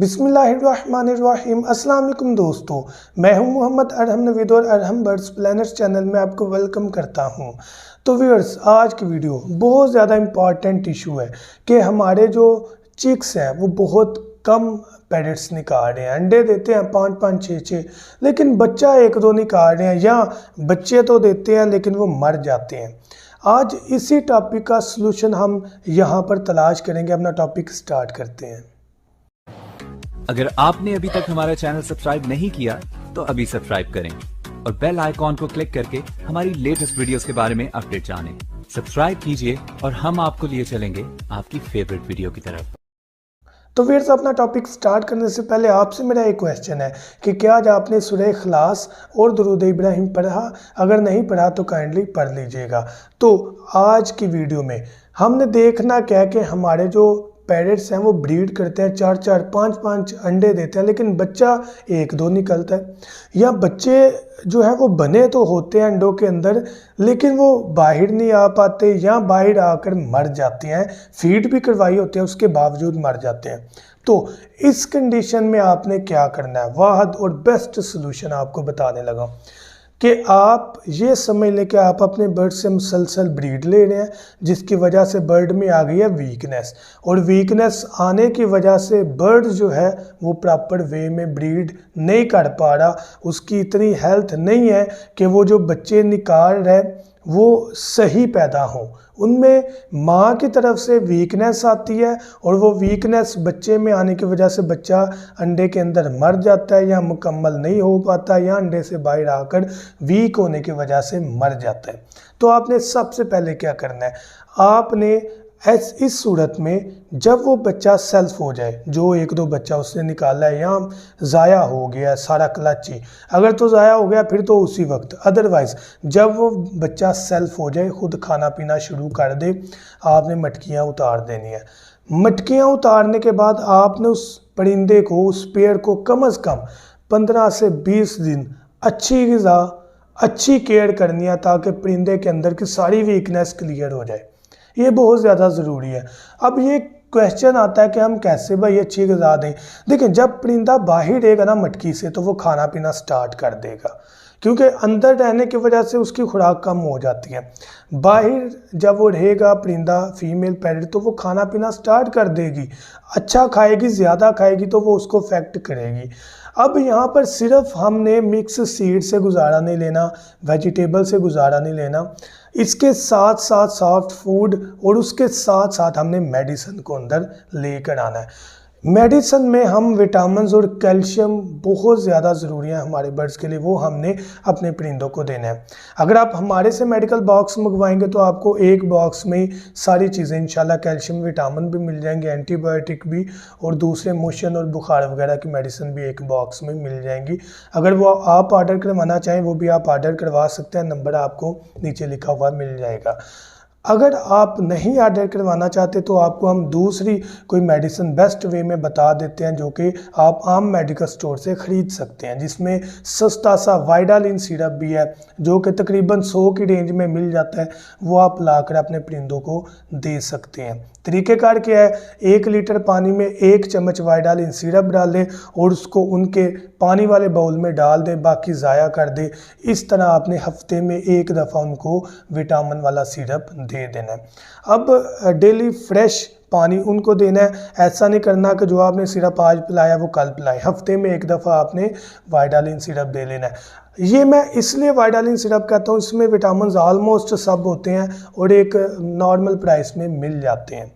बिस्मिल्लाहिर्रहमानिर्रहीम। अस्सलाम वालेकुम दोस्तों, मैं हूं मोहम्मद अरहम नवीद और अरहम बर्ड्स प्लैनेट्स चैनल में आपको वेलकम करता हूं। तो व्यूअर्स, आज की वीडियो बहुत ज़्यादा इम्पॉर्टेंट इशू है कि हमारे जो चिक्स हैं वो बहुत कम पैरेट्स निकाल रहे हैं। अंडे देते हैं 5-5 6-6, लेकिन बच्चा 1-2 निकाल रहे हैं, या बच्चे तो देते हैं लेकिन वो मर जाते हैं। आज इसी टॉपिक का सलूशन हम यहाँ पर तलाश करेंगे। अपना टॉपिक स्टार्ट करते हैं। अगर आपने अभी तक हमारा चैनल सब्सक्राइब नहीं किया तो अभी सब्सक्राइब करें और बेल आइकॉन को क्लिक करके हमारी लेटेस्ट वीडियोस के बारे में अपडेट जानें। सब्सक्राइब कीजिए और हम आपको लिए चलेंगे आपकी फेवरेट वीडियो की तरफ। तो फिर से अपना टॉपिक स्टार्ट करने से पहले आपसे मेरा एक क्वेश्चन है कि क्या आज आपने सूरह इखलास और दुरूद इब्राहिम पढ़ा? अगर नहीं पढ़ा तो काइंडली पढ़ लीजिएगा। तो आज की वीडियो में हमने देखना क्या है कि हमारे जो पैरेट्स हैं वो ब्रीड करते हैं, 4-4 5-5 अंडे देते हैं, लेकिन बच्चा 1-2 निकलता है। या बच्चे जो है वो बने तो होते हैं अंडों के अंदर, लेकिन वो बाहर नहीं आ पाते या बाहर आकर मर जाते हैं। फीड भी करवाई होती है, उसके बावजूद मर जाते हैं। तो इस कंडीशन में आपने क्या करना है, वाहद और बेस्ट सोल्यूशन आपको बताने लगा कि आप ये समझ लें कि आप अपने बर्ड से मुसलसल ब्रीड ले रहे हैं, जिसकी वजह से बर्ड में आ गई है वीकनेस, और वीकनेस आने की वजह से बर्ड जो है वो प्रॉपर वे में ब्रीड नहीं कर पा रहा। उसकी इतनी हेल्थ नहीं है कि वो जो बच्चे निकाल रहे वो सही पैदा हों। उनमें माँ की तरफ से वीकनेस आती है और वो वीकनेस बच्चे में आने की वजह से बच्चा अंडे के अंदर मर जाता है या मुकम्मल नहीं हो पाता, या अंडे से बाहर आकर वीक होने की वजह से मर जाता है। तो आपने सबसे पहले क्या करना है, आपने इस सूरत में जब वो बच्चा सेल्फ हो जाए, जो 1-2 बच्चा उसने निकाला है या ज़ाया हो गया सारा क्लच ही, अगर तो ज़ाया हो गया फिर तो उसी वक्त, अदरवाइज़ जब वो बच्चा सेल्फ हो जाए, खुद खाना पीना शुरू कर दे, आपने मटकियाँ उतार देनी है। मटकियाँ उतारने के बाद आपने उस परिंदे को, उस पेड़ को कम अज़ कम 15 से 20 दिन अच्छी ग़िज़ा, अच्छी केयर करनी है, ताकि परिंदे के अंदर की सारी वीकनेस क्लियर हो जाए। ये बहुत ज़्यादा ज़रूरी है। अब ये क्वेश्चन आता है कि हम कैसे भाई अच्छी ग़िज़ा दें। देखिए, जब परिंदा बाहर रहेगा ना मटकी से, तो वो खाना पीना स्टार्ट कर देगा, क्योंकि अंदर रहने की वजह से उसकी खुराक कम हो जाती है। बाहर जब वो रहेगा परिंदा, फीमेल पैरेट, तो वो खाना पीना स्टार्ट कर देगी, अच्छा खाएगी, ज़्यादा खाएगी तो वो उसको अफेक्ट करेगी। अब यहाँ पर सिर्फ हमने मिक्स सीड से गुजारा नहीं लेना, वेजिटेबल से गुजारा नहीं लेना, इसके साथ साथ सॉफ्ट फूड और उसके साथ साथ हमने मेडिसिन को अंदर लेकर आना है। मेडिसिन में हम विटामिन और कैल्शियम बहुत ज़्यादा ज़रूरी है हमारे बर्ड्स के लिए, वो हमने अपने परिंदों को देना है। अगर आप हमारे से मेडिकल बॉक्स मंगवाएंगे तो आपको एक बॉक्स में सारी चीज़ें इंशाल्लाह, कैल्शियम विटामिन भी मिल जाएंगे, एंटीबायोटिक भी, और दूसरे मोशन और बुखार वगैरह की मेडिसिन भी एक बॉक्स में मिल जाएंगी। अगर वो आप ऑर्डर करवाना चाहें वो भी आप ऑर्डर करवा सकते हैं, नंबर आपको नीचे लिखा हुआ मिल जाएगा। अगर आप नहीं ऑर्डर करवाना चाहते तो आपको हम दूसरी कोई मेडिसिन बेस्ट वे में बता देते हैं, जो कि आप आम मेडिकल स्टोर से ख़रीद सकते हैं, जिसमें सस्ता सा वाइडालिन सिरप भी है, जो कि तकरीबन 100 की रेंज में मिल जाता है। वो आप लाकर अपने परिंदों को दे सकते हैं। तरीक़ेकार क्या है, 1 लीटर पानी में 1 चम्मच वाइडालिन सिरप डाल दें और उसको उनके पानी वाले बाउल में डाल दें, बाकी ज़ाया कर दें। इस तरह आपने हफ्ते में 1 दफ़ा उनको विटामिन वाला सिरप दे देना है। अब डेली फ्रेश पानी उनको देना है। ऐसा नहीं करना कि जो आपने सिरप आज पिलाया वो कल पिलाए। हफ्ते में 1 दफ़ा आपने वाइडालिन सिरप दे लेना है। ये मैं इसलिए वाइडालिन सिरप कहता हूँ, इसमें विटामिन ऑलमोस्ट सब होते हैं और एक नॉर्मल प्राइस में मिल जाते हैं।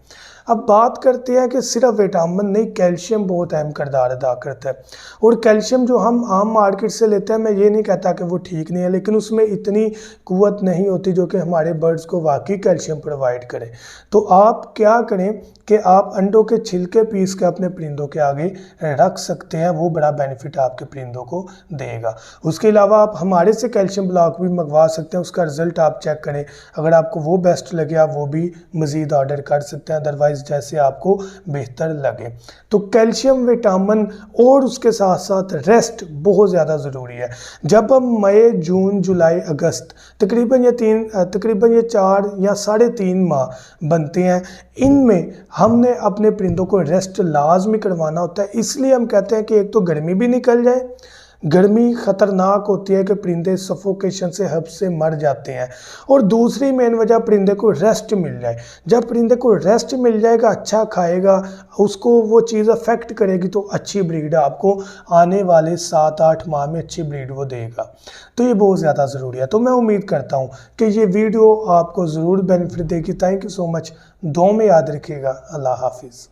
अब बात करते हैं कि सिर्फ विटामिन नहीं, कैल्शियम बहुत अहम किरदार अदा करता है। और कैल्शियम जो हम आम मार्केट से लेते हैं, मैं ये नहीं कहता कि वो ठीक नहीं है, लेकिन उसमें इतनी कुव्वत नहीं होती जो कि हमारे बर्ड्स को वाकई कैल्शियम प्रोवाइड करे। तो आप क्या करें कि आप अंडों के छिलके पीस के अपने परिंदों के आगे रख सकते हैं, वो बड़ा बेनिफिट आपके परिंदों को देगा। उसके अलावा आप हमारे से कैल्शियम ब्लॉक भी मंगवा सकते हैं, उसका रिज़ल्ट आप चेक करें। अगर आपको वो बेस्ट लगे आप वो भी मज़ीद ऑर्डर कर सकते हैं, अदरवाइज़ जैसे आपको बेहतर लगे। तो कैल्शियम, विटामिन और उसके साथ साथ रेस्ट बहुत ज़्यादा ज़रूरी है। जब हम मई, जून, जुलाई, अगस्त तकरीबन ये 4 या 3.5 माह बनते हैं, इनमें हमने अपने परिंदों को रेस्ट लाजमी करवाना होता है। इसलिए हम कहते हैं कि एक तो गर्मी भी निकल जाए, गर्मी ख़तरनाक होती है कि परिंदे सफोकेशन से हब से मर जाते हैं, और दूसरी मेन वजह परिंदे को रेस्ट मिल जाए। जब परिंदे को रेस्ट मिल जाएगा, अच्छा खाएगा, उसको वो चीज़ अफेक्ट करेगी तो अच्छी ब्रीड आपको आने वाले 7-8 माह में अच्छी ब्रीड वो देगा। तो ये बहुत ज़्यादा ज़रूरी है। तो मैं उम्मीद करता हूँ कि ये वीडियो आपको ज़रूर बेनिफिट देगी। Thank you so much. दुआ में याद रखिएगा। अल्लाह हाफिज़।